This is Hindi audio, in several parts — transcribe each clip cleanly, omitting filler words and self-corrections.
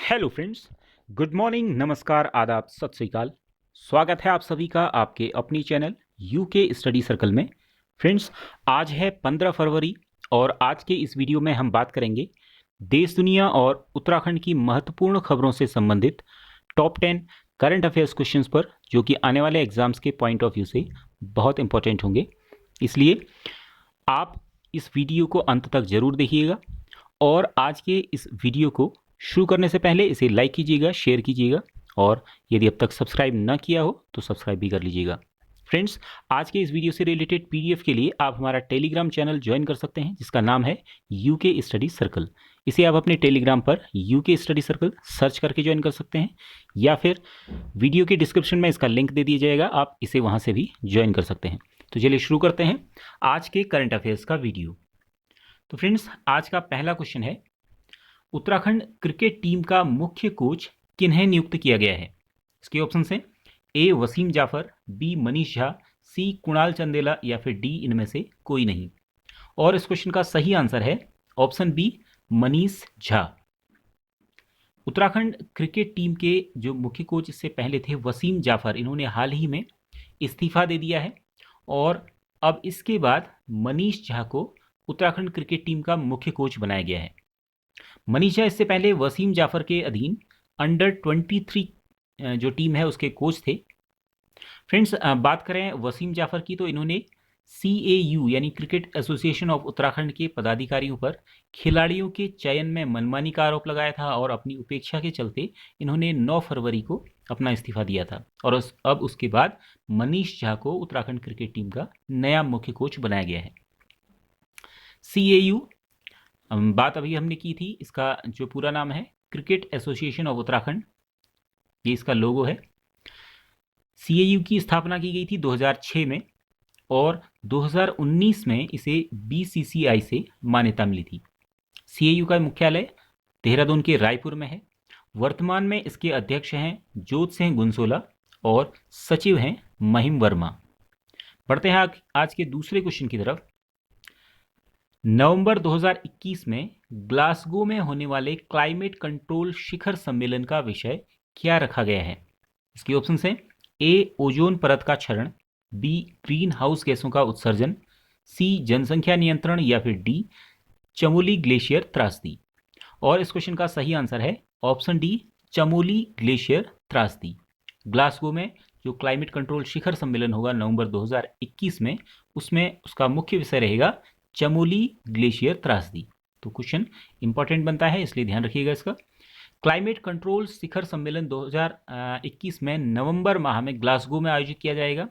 हेलो फ्रेंड्स, गुड मॉर्निंग, नमस्कार, आदाब, सत श्री अकाल। स्वागत है आप सभी का आपके अपनी चैनल यूके स्टडी सर्कल में। फ्रेंड्स, आज है 15 फरवरी और आज के इस वीडियो में हम बात करेंगे देश दुनिया और उत्तराखंड की महत्वपूर्ण खबरों से संबंधित टॉप 10 करंट अफेयर्स क्वेश्चंस पर, जो कि आने वाले एग्जाम्स के पॉइंट ऑफ व्यू से बहुत इंपॉर्टेंट होंगे। इसलिए आप इस वीडियो को अंत तक जरूर देखिएगा और आज के इस वीडियो को शुरू करने से पहले इसे लाइक कीजिएगा, शेयर कीजिएगा और यदि अब तक सब्सक्राइब न किया हो तो सब्सक्राइब भी कर लीजिएगा। फ्रेंड्स, आज के इस वीडियो से रिलेटेड पीडीएफ के लिए आप हमारा टेलीग्राम चैनल ज्वाइन कर सकते हैं, जिसका नाम है यूके स्टडी सर्कल। इसे आप अपने टेलीग्राम पर यूके स्टडी सर्कल सर्च करके ज्वाइन कर सकते हैं, या फिर वीडियो के डिस्क्रिप्शन में इसका लिंक दे दिया जाएगा, आप इसे वहाँ से भी ज्वाइन कर सकते हैं। तो चलिए शुरू करते हैं आज के करंट अफेयर्स का वीडियो। तो फ्रेंड्स, आज का पहला क्वेश्चन है, उत्तराखंड क्रिकेट टीम का मुख्य कोच किन्हें नियुक्त किया गया है? इसके ऑप्शन हैं ए वसीम जाफर, बी मनीष झा, सी कुणाल चंदेला या फिर डी इनमें से कोई नहीं। और इस क्वेश्चन का सही आंसर है option B, Manish Jha. Uttarakhand cricket team के जो मुख्य कोच इससे पहले थे वसीम जाफर, इन्होंने हाल ही में इस्तीफा दे दिया है और अब इसके बाद मनीष झा को उत्तराखंड क्रिकेट टीम का मुख्य कोच बनाया गया है। मनीष झा इससे पहले वसीम जाफर के अधीन अंडर 23 जो टीम है उसके कोच थे। फ्रेंड्स, बात करें वसीम जाफर की, तो इन्होंने CAU यानी क्रिकेट एसोसिएशन ऑफ उत्तराखंड के पदाधिकारियों पर खिलाड़ियों के चयन में मनमानी का आरोप लगाया था और अपनी उपेक्षा के चलते इन्होंने 9 फरवरी को अपना इस्तीफा दिया था और अब उसके बाद मनीष झा को उत्तराखंड क्रिकेट टीम का नया मुख्य कोच बनाया गया है। CAU बात अभी हमने की थी, इसका जो पूरा नाम है क्रिकेट एसोसिएशन ऑफ उत्तराखंड, ये इसका लोगो है। CAU की स्थापना की गई थी 2006 में और 2019 में इसे BCCI से मान्यता मिली थी। CAU का मुख्यालय देहरादून के रायपुर में है। वर्तमान में इसके अध्यक्ष हैं जोत सिंह गुनसोला और सचिव हैं महिम वर्मा। बढ़ते हैं आज के दूसरे क्वेश्चन की तरफ। नवंबर 2021 में ग्लासगो में होने वाले क्लाइमेट कंट्रोल शिखर सम्मेलन का विषय क्या रखा गया है? इसके ऑप्शंस हैं ए ओजोन परत का क्षरण, बी ग्रीन हाउस गैसों का उत्सर्जन, सी जनसंख्या नियंत्रण या फिर डी चमोली ग्लेशियर त्रासदी। और इस क्वेश्चन का सही आंसर है ऑप्शन डी, चमोली ग्लेशियर त्रासदी। ग्लासगो में जो क्लाइमेट कंट्रोल शिखर सम्मेलन होगा नवंबर 2021 में, उसमें उसका मुख्य विषय रहेगा चमोली ग्लेशियर त्रासदी। तो क्वेश्चन इंपॉर्टेंट बनता है, इसलिए ध्यान रखिएगा इसका। क्लाइमेट कंट्रोल शिखर सम्मेलन 2021 में नवंबर माह में ग्लासगो में आयोजित किया जाएगा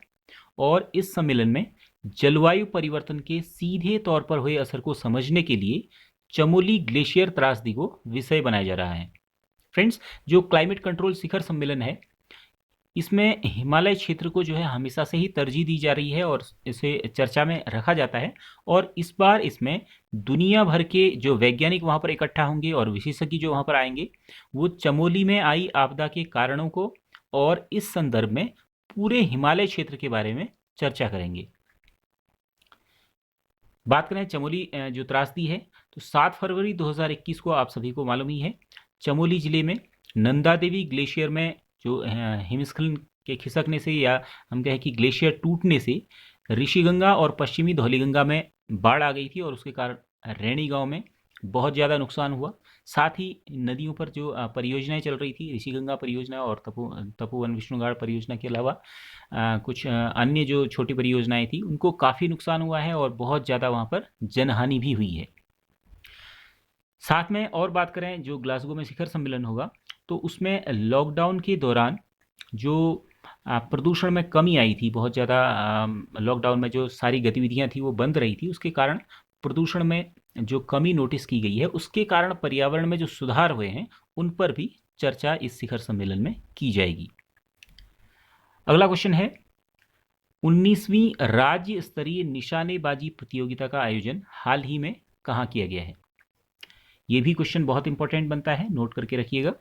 और इस सम्मेलन में जलवायु परिवर्तन के सीधे तौर पर हुए असर को समझने के लिए चमोली ग्लेशियर त्रासदी को विषय बनाया जा रहा है। फ्रेंड्स, जो क्लाइमेट कंट्रोल शिखर सम्मेलन है, इसमें हिमालय क्षेत्र को जो है हमेशा से ही तरजीह दी जा रही है और इसे चर्चा में रखा जाता है। और इस बार इसमें दुनिया भर के जो वैज्ञानिक वहाँ पर इकट्ठा होंगे और विशेषज्ञ जो वहाँ पर आएंगे, वो चमोली में आई आपदा के कारणों को और इस संदर्भ में पूरे हिमालय क्षेत्र के बारे में चर्चा करेंगे। बात करें चमोली जो त्रासदी है, तो 7 फरवरी 2021 को आप सभी को मालूम ही है, चमोली जिले में नंदा देवी ग्लेशियर में जो हिमस्खलन के खिसकने से या हम कहें कि ग्लेशियर टूटने से ऋषिगंगा और पश्चिमी धौलीगंगा में बाढ़ आ गई थी और उसके कारण रैणी गांव में बहुत ज़्यादा नुकसान हुआ। साथ ही नदियों पर जो परियोजनाएं चल रही थी, ऋषिगंगा परियोजना और तपोवन विष्णुगाड़ परियोजना के अलावा कुछ अन्य जो छोटी परियोजनाएं थी, उनको काफ़ी नुकसान हुआ है और बहुत ज़्यादा वहाँ पर जनहानि भी हुई है। साथ में और बात करें, जो ग्लासगो में शिखर सम्मेलन होगा, तो उसमें लॉकडाउन के दौरान जो प्रदूषण में कमी आई थी, बहुत ज़्यादा लॉकडाउन में जो सारी गतिविधियां थी वो बंद रही थी, उसके कारण प्रदूषण में जो कमी नोटिस की गई है, उसके कारण पर्यावरण में जो सुधार हुए हैं उन पर भी चर्चा इस शिखर सम्मेलन में की जाएगी। अगला क्वेश्चन है, 19वीं राज्य स्तरीय निशानेबाजी प्रतियोगिता का आयोजन हाल ही में कहाँ किया गया है? ये भी क्वेश्चन बहुत इंपॉर्टेंट बनता है, नोट करके रखिएगा।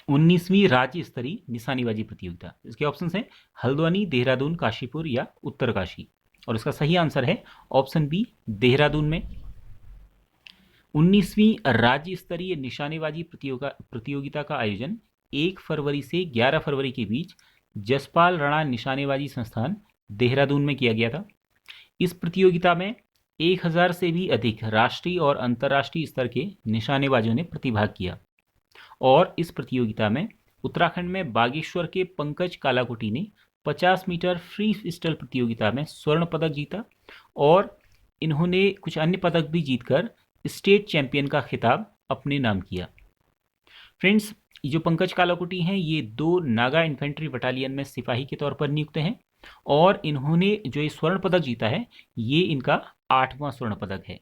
19वीं राज्य स्तरीय निशानेबाजी प्रतियोगिता, इसके ऑप्शन हैं हल्द्वानी, देहरादून, काशीपुर या उत्तरकाशी। और इसका सही आंसर है ऑप्शन बी, देहरादून में। 19वीं राज्य स्तरीय निशानेबाजी प्रतियोगिता का आयोजन 1 फरवरी से 11 फरवरी के बीच जसपाल राणा निशानेबाजी संस्थान देहरादून में किया गया था। इस प्रतियोगिता में 1000 से भी अधिक राष्ट्रीय और अंतर्राष्ट्रीय स्तर के निशानेबाजों ने प्रतिभाग किया और इस प्रतियोगिता में उत्तराखंड में बागेश्वर के पंकज कालाकोटी ने 50 मीटर फ्री स्टाइल प्रतियोगिता में स्वर्ण पदक जीता और इन्होंने कुछ अन्य पदक भी जीतकर स्टेट चैंपियन का खिताब अपने नाम किया। फ्रेंड्स, ये जो पंकज कालाकोटी हैं ये 2 नागा इन्फेंट्री बटालियन में सिपाही के तौर पर नियुक्त हैं और इन्होंने जो ये स्वर्ण पदक जीता है ये इनका 8वां स्वर्ण पदक है।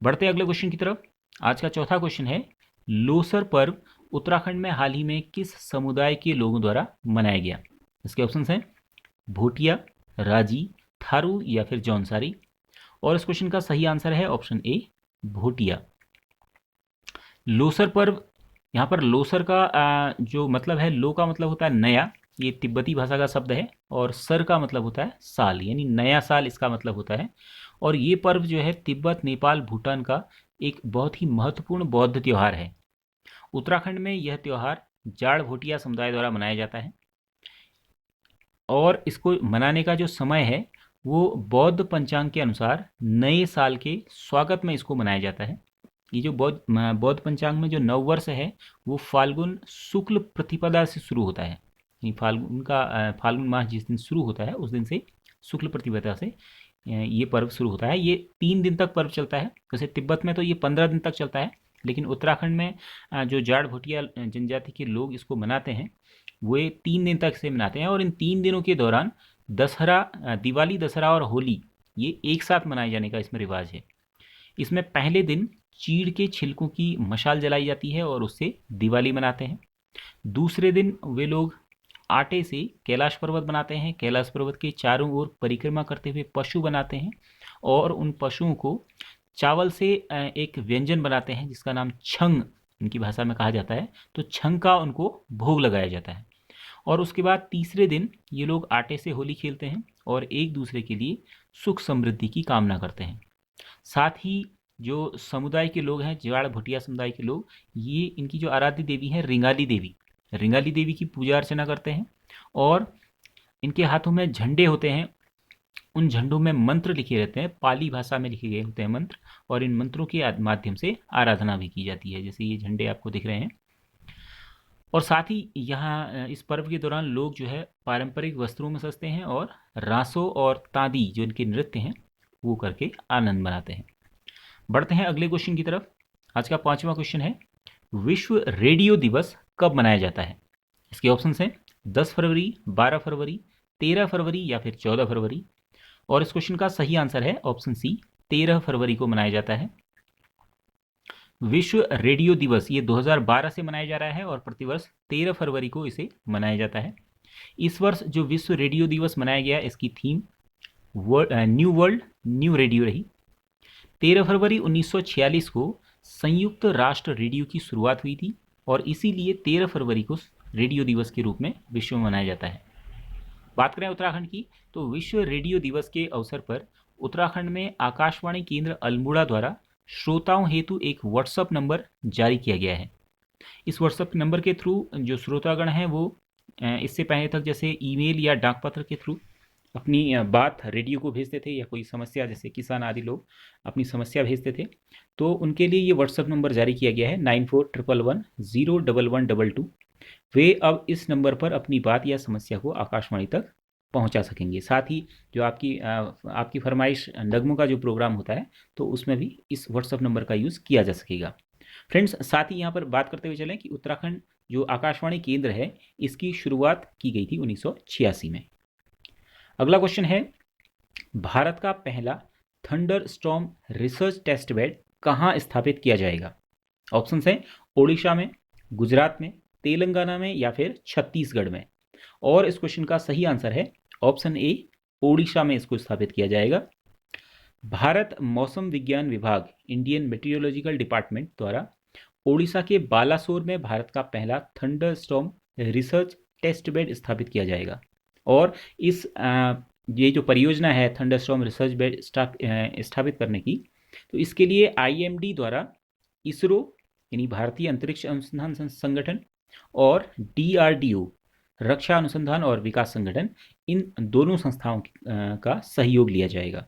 बढ़ते अगले क्वेश्चन की तरफ। आज का चौथा क्वेश्चन है, लोसर पर्व उत्तराखंड में हाल ही में किस समुदाय के लोगों द्वारा मनाया गया? इसके ऑप्शंस हैं भोटिया, राजी, थारू या फिर जौनसारी। और इस क्वेश्चन का सही आंसर है ऑप्शन ए, भोटिया। लोसर पर्व, यहाँ पर लोसर का जो मतलब है, लो का मतलब होता है नया, ये तिब्बती भाषा का शब्द है, और सर का मतलब होता है साल, यानी नया साल इसका मतलब होता है। और ये पर्व जो है तिब्बत, नेपाल, भूटान का एक बहुत ही महत्वपूर्ण बौद्ध त्यौहार है। उत्तराखंड में यह त्यौहार जाड़ भोटिया समुदाय द्वारा मनाया जाता है और इसको मनाने का जो समय है वो बौद्ध पंचांग के अनुसार नए साल के स्वागत में इसको मनाया जाता है। ये जो बौद्ध पंचांग में जो नववर्ष है वो फाल्गुन शुक्ल प्रतिपदा से शुरू होता है, यानी फाल्गुन मास जिस दिन शुरू होता है उस दिन से शुक्ल प्रतिपदा से ये पर्व शुरू होता है। ये 3 दिन तक पर्व चलता है। जैसे तिब्बत में तो ये 15 दिन तक चलता है, लेकिन उत्तराखंड में जो जाड़ भोटिया जनजाति के लोग इसको मनाते हैं वो 3 दिन तक से मनाते हैं और इन 3 दिनों के दौरान दिवाली, दशहरा और होली ये एक साथ मनाए जाने का इसमें रिवाज है। इसमें पहले दिन चीड़ के छिलकों की मशाल जलाई जाती है और उससे दिवाली मनाते हैं। दूसरे दिन वे लोग आटे से कैलाश पर्वत बनाते हैं, कैलाश पर्वत के चारों ओर परिक्रमा करते हुए पशु बनाते हैं और उन पशुओं को चावल से एक व्यंजन बनाते हैं जिसका नाम छंग इनकी भाषा में कहा जाता है। तो छंग का उनको भोग लगाया जाता है और उसके बाद तीसरे दिन ये लोग आटे से होली खेलते हैं और एक दूसरे के लिए सुख समृद्धि की कामना करते हैं। साथ ही जो समुदाय के लोग हैं, जाड़ भोटिया समुदाय के लोग, ये इनकी जो आराध्य देवी है रिंगाली देवी की पूजा अर्चना करते हैं और इनके हाथों में झंडे होते हैं। उन झंडों में मंत्र लिखे रहते हैं, पाली भाषा में लिखे गए होते हैं मंत्र, और इन मंत्रों के माध्यम से आराधना भी की जाती है, जैसे ये झंडे आपको दिख रहे हैं। और साथ ही यहाँ इस पर्व के दौरान लोग जो है पारंपरिक वस्त्रों में सजते हैं और रासो और तादी जो इनके नृत्य हैं वो करके आनंद मनाते हैं। बढ़ते हैं अगले क्वेश्चन की तरफ। आज का 5वां क्वेश्चन है, विश्व रेडियो दिवस कब मनाया जाता है? इसके ऑप्शन हैं 10 फरवरी, 12 फरवरी, 13 फरवरी या फिर 14 फरवरी। और इस क्वेश्चन का सही आंसर है ऑप्शन सी, 13 फरवरी को मनाया जाता है। विश्व रेडियो दिवस ये 2012 से मनाया जा रहा है और प्रतिवर्ष 13 फरवरी को इसे मनाया जाता है। इस वर्ष जो विश्व रेडियो दिवस मनाया गया इसकी theme new world new radio रही। 13 फरवरी 1946 को संयुक्त राष्ट्र रेडियो की शुरुआत हुई थी और इसीलिए 13 फरवरी को रेडियो दिवस के रूप में विश्व में मनाया जाता है। बात करें उत्तराखंड की, तो विश्व रेडियो दिवस के अवसर पर उत्तराखंड में आकाशवाणी केंद्र अल्मोड़ा द्वारा श्रोताओं हेतु एक व्हाट्सएप नंबर जारी किया गया है। इस व्हाट्सएप नंबर के थ्रू जो श्रोतागण हैं वो इससे पहले तक जैसे ईमेल या डाक पत्र के थ्रू अपनी बात रेडियो को भेजते थे या कोई समस्या, जैसे किसान आदि लोग अपनी समस्या भेजते थे, तो उनके लिए ये व्हाट्सएप नंबर जारी किया गया है 9411101122। वे अब इस नंबर पर अपनी बात या समस्या को आकाशवाणी तक पहुंचा सकेंगे। साथ ही जो आपकी फरमाइश नगमों का जो प्रोग्राम होता है तो उसमें भी इस व्हाट्सएप नंबर का यूज़ किया जा सकेगा। फ्रेंड्स, साथ ही यहाँ पर बात करते हुए चलें कि उत्तराखंड जो आकाशवाणी केंद्र है इसकी शुरुआत की गई थी 1986 में। अगला क्वेश्चन है, भारत का पहला thunder storm research test bed कहाँ स्थापित किया जाएगा? ऑप्शन हैं ओडिशा में, गुजरात में, तेलंगाना में या फिर छत्तीसगढ़ में। और इस क्वेश्चन का सही आंसर है ऑप्शन ए, ओडिशा में इसको स्थापित किया जाएगा। भारत मौसम विज्ञान विभाग इंडियन मेटीरियोलॉजिकल डिपार्टमेंट द्वारा ओडिशा के बालासोर में भारत का पहला thunder storm research test bed स्थापित किया जाएगा। और ये जो परियोजना है थंडर स्टॉर्म रिसर्च बेड स्थापित करने की, तो इसके लिए IMD द्वारा इसरो यानी भारतीय अंतरिक्ष अनुसंधान संगठन और DRDO रक्षा अनुसंधान और विकास संगठन, इन दोनों संस्थाओं का सहयोग लिया जाएगा।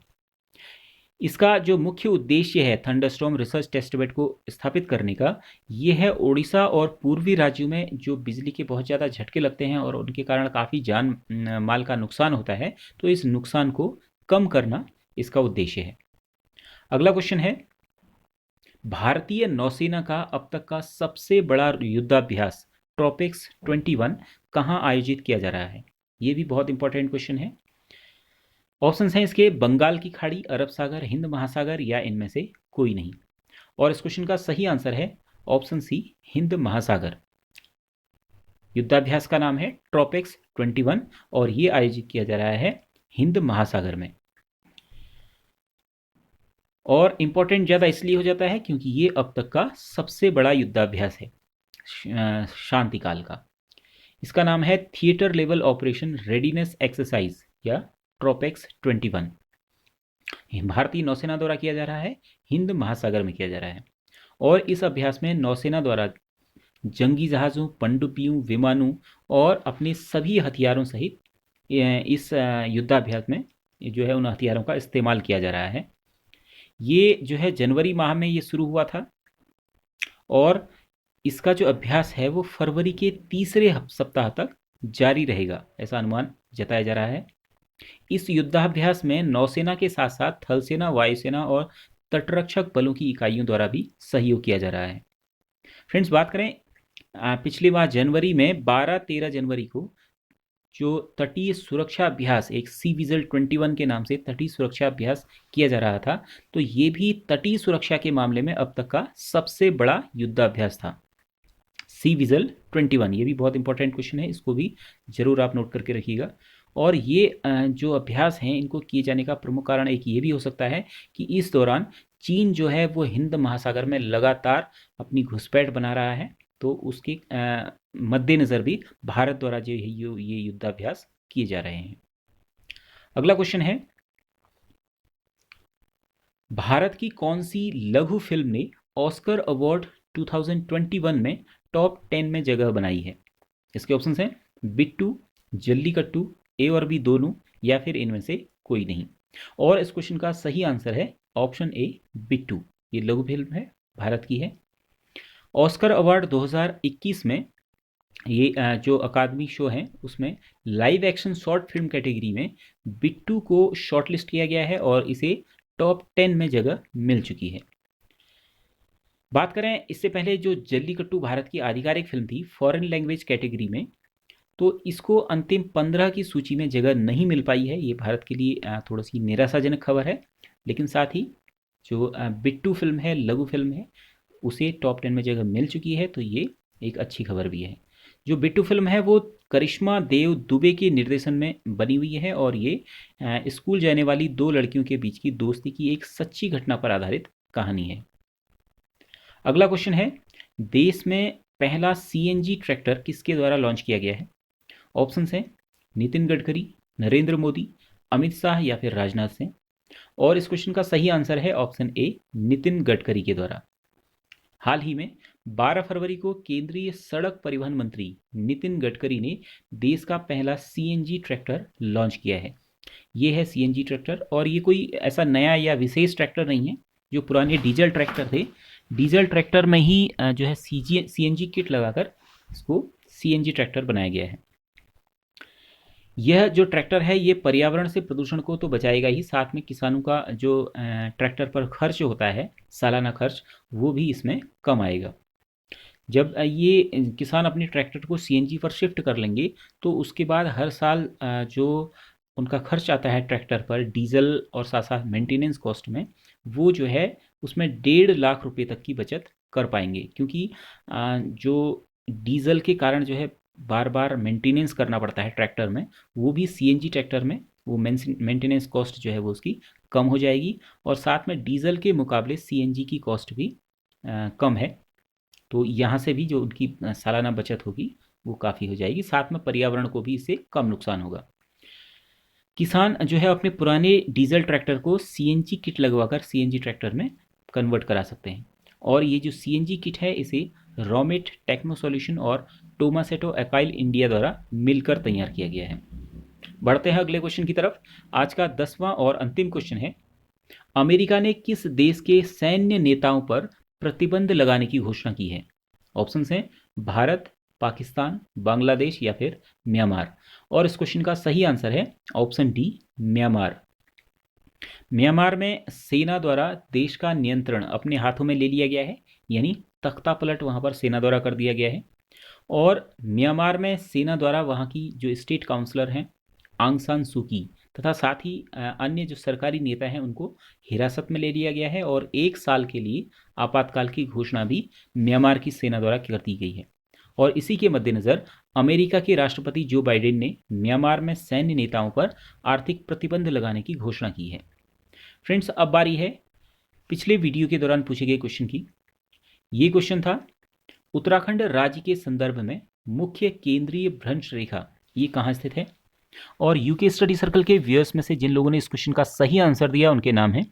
इसका जो मुख्य उद्देश्य है थंडरस्टॉर्म रिसर्च टेस्टबेड को स्थापित करने का, ये है ओडिशा और पूर्वी राज्यों में जो बिजली के बहुत ज़्यादा झटके लगते हैं और उनके कारण काफ़ी जान माल का नुकसान होता है, तो इस नुकसान को कम करना इसका उद्देश्य है। अगला क्वेश्चन है, भारतीय नौसेना का अब तक का सबसे बड़ा युद्धाभ्यास ट्रॉपिक्स 21 कहाँ आयोजित किया जा रहा है? ये भी बहुत इंपॉर्टेंट क्वेश्चन है। ऑप्शन हैं इसके, बंगाल की खाड़ी, अरब सागर, हिंद महासागर या इनमें से कोई नहीं। और इस क्वेश्चन का सही आंसर है ऑप्शन सी, हिंद महासागर। युद्धाभ्यास का नाम है ट्रॉपिक्स 21 और ये आयोजित किया जा रहा है हिंद महासागर में। और इंपॉर्टेंट ज़्यादा इसलिए हो जाता है क्योंकि ये अब तक का सबसे बड़ा युद्धाभ्यास है शांतिकाल का। इसका नाम है theatre level operation readiness exercise या ट्रॉपिक्स 21। भारतीय नौसेना द्वारा किया जा रहा है, हिंद महासागर में किया जा रहा है। और इस अभ्यास में नौसेना द्वारा जंगी जहाज़ों, पनडुब्बियों, विमानों और अपने सभी हथियारों सहित इस युद्धाभ्यास में जो है उन हथियारों का इस्तेमाल किया जा रहा है। ये जो है जनवरी माह में ये शुरू हुआ था और इसका जो अभ्यास है वो फरवरी के तीसरे सप्ताह तक जारी रहेगा, ऐसा अनुमान जताया जा रहा है। इस युद्धाभ्यास में नौसेना के साथ साथ थल सेना, वायुसेना और तटरक्षक बलों की इकाइयों द्वारा भी सहयोग किया जा रहा है। फ्रेंड्स, बात करें पिछले माह जनवरी में 12-13 जनवरी को जो तटीय सुरक्षा अभ्यास, एक सी विजिल 21 के नाम से तटीय सुरक्षा अभ्यास किया जा रहा था, तो ये भी तटीय सुरक्षा के मामले में अब तक का सबसे बड़ा युद्धाभ्यास था, सी विजिल 21। ये भी बहुत इंपॉर्टेंट क्वेश्चन है, इसको भी जरूर आप नोट करके रखिएगा। और ये जो अभ्यास हैं इनको किए जाने का प्रमुख कारण एक ये भी हो सकता है कि इस दौरान चीन जो है वो हिंद महासागर में लगातार अपनी घुसपैठ बना रहा है, तो उसके मद्देनज़र भी भारत द्वारा जो ये युद्धाभ्यास किए जा रहे हैं। अगला क्वेश्चन है, भारत की कौन सी लघु फिल्म ने ऑस्कर अवार्ड 2021 में टॉप 10 में जगह बनाई है? इसके ऑप्शन हैं बिट्टू, जल्लीकट्टू, ए और बी दोनों या फिर इनमें से कोई नहीं। और इस क्वेश्चन का सही आंसर है ऑप्शन ए, बिट्टू। ये लघु फिल्म है, भारत की है। ऑस्कर अवार्ड 2021 में ये जो अकादमी शो है उसमें live action short film category में बिट्टू को शॉर्टलिस्ट किया गया है और इसे टॉप 10 में जगह मिल चुकी है। बात करें इससे पहले जो जल्लीकट्टू भारत की आधिकारिक फिल्म थी फॉरेन लैंग्वेज कैटेगरी में, तो इसको अंतिम 15 की सूची में जगह नहीं मिल पाई है। ये भारत के लिए थोड़ी सी निराशाजनक खबर है। लेकिन साथ ही जो बिट्टू फिल्म है, लघु फिल्म है, उसे टॉप 10 में जगह मिल चुकी है, तो ये एक अच्छी खबर भी है। जो बिट्टू फिल्म है वो करिश्मा देव दुबे के निर्देशन में बनी हुई है और ये स्कूल जाने वाली दो लड़कियों के बीच की दोस्ती की एक सच्ची घटना पर आधारित कहानी है। अगला क्वेश्चन है, देश में पहला CNG ट्रैक्टर किसके द्वारा लॉन्च किया गया है? ऑप्शन हैं नितिन गडकरी, नरेंद्र मोदी, अमित शाह या फिर राजनाथ सिंह। और इस क्वेश्चन का सही आंसर है ऑप्शन ए, नितिन गडकरी के द्वारा। हाल ही में 12 फरवरी को केंद्रीय सड़क परिवहन मंत्री नितिन गडकरी ने देश का पहला CNG ट्रैक्टर लॉन्च किया है। ये है CNG ट्रैक्टर और ये कोई ऐसा नया या विशेष ट्रैक्टर नहीं है। जो पुराने डीजल ट्रैक्टर थे, डीजल ट्रैक्टर में ही जो है CNG किट लगाकर इसको CNG ट्रैक्टर बनाया गया है। यह जो ट्रैक्टर है ये पर्यावरण से प्रदूषण को तो बचाएगा ही, साथ में किसानों का जो ट्रैक्टर पर खर्च होता है, सालाना खर्च, वो भी इसमें कम आएगा। जब ये किसान अपने ट्रैक्टर को CNG पर शिफ्ट कर लेंगे तो उसके बाद हर साल जो उनका खर्च आता है ट्रैक्टर पर डीजल और साथ साथ मेंटेनेंस कॉस्ट में, वो जो है उसमें 1.5 लाख रुपए तक की बचत कर पाएंगे। क्योंकि जो डीजल के कारण जो है बार बार मेंटेनेंस करना पड़ता है ट्रैक्टर में, वो भी CNG ट्रैक्टर में वो मेंटेनेंस कॉस्ट जो है वो उसकी कम हो जाएगी और साथ में डीजल के मुकाबले CNG की कॉस्ट भी कम है। तो यहाँ से भी जो उनकी सालाना बचत होगी वो काफ़ी हो जाएगी, साथ में पर्यावरण को भी इससे कम नुकसान होगा। किसान जो है अपने पुराने डीजल ट्रैक्टर को CNG किट लगवाकर CNG ट्रैक्टर में कन्वर्ट करा सकते हैं। और ये जो CNG किट है इसे रोमेट टेक्नो सॉल्यूशन और टोमासेटो एकाइल इंडिया द्वारा मिलकर तैयार किया गया है। बढ़ते हैं अगले क्वेश्चन की तरफ। आज का 10वां और अंतिम क्वेश्चन है, अमेरिका ने किस देश के सैन्य नेताओं पर प्रतिबंध लगाने की घोषणा की है? ऑप्शंस हैं भारत, पाकिस्तान, बांग्लादेश या फिर म्यांमार। और इस क्वेश्चन का सही आंसर है ऑप्शन डी, म्यांमार। म्यांमार में सेना द्वारा देश का नियंत्रण अपने हाथों में ले लिया गया है, यानी तख्ता पलट वहां पर सेना द्वारा कर दिया गया है। और म्यांमार में सेना द्वारा वहां की जो स्टेट काउंसलर हैं आंग सान सू की तथा साथ ही अन्य जो सरकारी नेता हैं उनको हिरासत में ले लिया गया है और 1 साल के लिए आपातकाल की घोषणा भी म्यांमार की सेना द्वारा कर दी गई है। और इसी के मद्देनज़र अमेरिका के राष्ट्रपति जो बाइडेन ने म्यांमार में सैन्य नेताओं पर आर्थिक प्रतिबंध लगाने की घोषणा की है। फ्रेंड्स, अब बारी है पिछले वीडियो के दौरान पूछे गए क्वेश्चन की। ये क्वेश्चन था, उत्तराखंड राज्य के संदर्भ में मुख्य केंद्रीय भ्रंश रेखा ये कहाँ स्थित है? और यूके स्टडी सर्कल के व्यूअर्स में से जिन लोगों ने इस क्वेश्चन का सही आंसर दिया उनके नाम हैं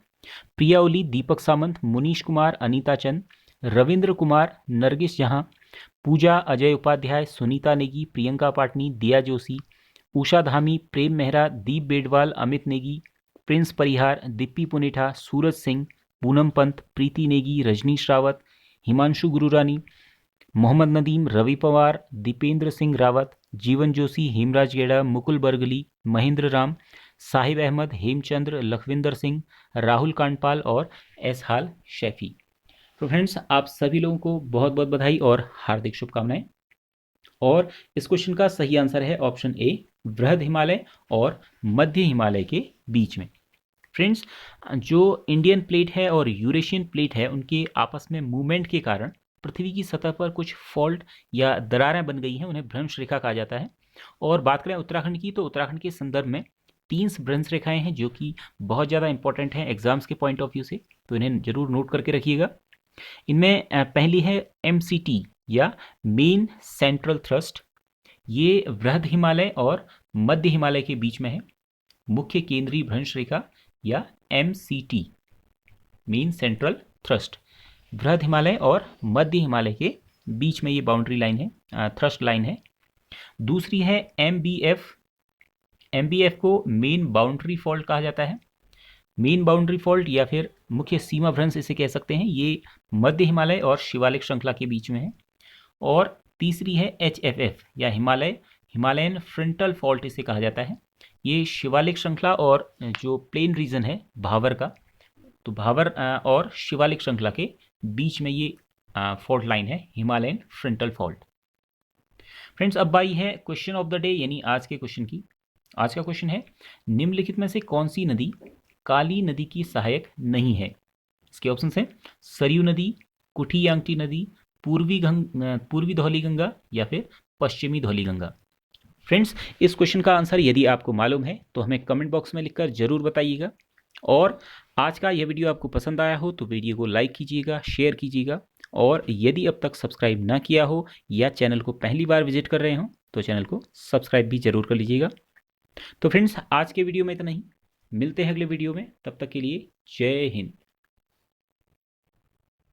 प्रिया ओली, दीपक सामंत, मुनीश कुमार, अनीता चंद, रविंद्र कुमार, नरगिस जहां, पूजा, अजय उपाध्याय, सुनीता नेगी, प्रियंका पाटनी, दिया जोशी, उषा धामी, प्रेम मेहरा, दीप बेडवाल, अमित नेगी, प्रिंस परिहार, दीप्ति पुनेठा, सूरज सिंह, पूनम पंत, प्रीति नेगी, रजनीश रावत, हिमांशु गुरुरानी, मोहम्मद नदीम, रवि पवार, दीपेंद्र सिंह रावत, जीवन जोशी, हेमराज गेड़ा, मुकुल बरगली, महेंद्र राम, साहिब अहमद, हेमचंद्र, लखविंदर सिंह, राहुल कांडपाल और एसहाल शैफी। तो फ्रेंड्स, आप सभी लोगों को बहुत बहुत बधाई और हार्दिक शुभकामनाएं। और इस क्वेश्चन का सही आंसर है ऑप्शन ए, बृहद हिमालय और मध्य हिमालय के बीच में। फ्रेंड्स, जो इंडियन प्लेट है और यूरेशियन प्लेट है उनके आपस में मूवमेंट के कारण पृथ्वी की सतह पर कुछ फॉल्ट या दरारें बन गई हैं, उन्हें भ्रंश रेखा कहा जाता है। और बात करें उत्तराखंड की, तो उत्तराखंड के संदर्भ में 3 भ्रंश रेखाएं हैं जो कि बहुत ज़्यादा इंपॉर्टेंट हैं एग्जाम्स के पॉइंट ऑफ व्यू से, तो इन्हें जरूर नोट करके रखिएगा। इनमें पहली है MCT या मेन सेंट्रल थ्रस्ट, ये बृहद हिमालय और मध्य हिमालय के बीच में है। मुख्य केंद्रीय भ्रंश रेखा या MCT, मेन सेंट्रल थ्रस्ट, बृहद हिमालय और मध्य हिमालय के बीच में ये बाउंड्री लाइन है, थ्रस्ट लाइन है। दूसरी है MBF, MBF को मेन बाउंड्री फॉल्ट कहा जाता है। मेन बाउंड्री फॉल्ट या फिर मुख्य सीमा भ्रंश इसे कह सकते हैं, ये मध्य हिमालय और शिवालिक श्रृंखला के बीच में है। और तीसरी है HFF या हिमालयन फ्रंटल फॉल्ट इसे कहा जाता है। ये शिवालिक श्रृंखला और जो प्लेन रीजन है भावर का, तो भावर और शिवालिक श्रृंखला के बीच में ये फॉल्ट लाइन है, हिमालयन फ्रंटल फॉल्ट। फ्रेंड्स, अब बारी है क्वेश्चन ऑफ द डे यानी आज के क्वेश्चन की। आज का क्वेश्चन है, निम्नलिखित में से कौन सी नदी काली नदी की सहायक नहीं है? इसके ऑप्शन हैं सरयू नदी, कुठियांगटी नदी, पूर्वी धौलीगंगा या फिर पश्चिमी धौलीगंगा। फ्रेंड्स, इस क्वेश्चन का आंसर यदि आपको मालूम है तो हमें कमेंट बॉक्स में लिखकर जरूर बताइएगा। और आज का यह वीडियो आपको पसंद आया हो तो वीडियो को लाइक कीजिएगा, शेयर कीजिएगा। और यदि अब तक सब्सक्राइब ना किया हो या चैनल को पहली बार विजिट कर रहे हो तो चैनल को सब्सक्राइब भी जरूर कर लीजिएगा। तो फ्रेंड्स, आज के वीडियो में इतना ही, मिलते हैं अगले वीडियो में, तब तक के लिए जय हिंद।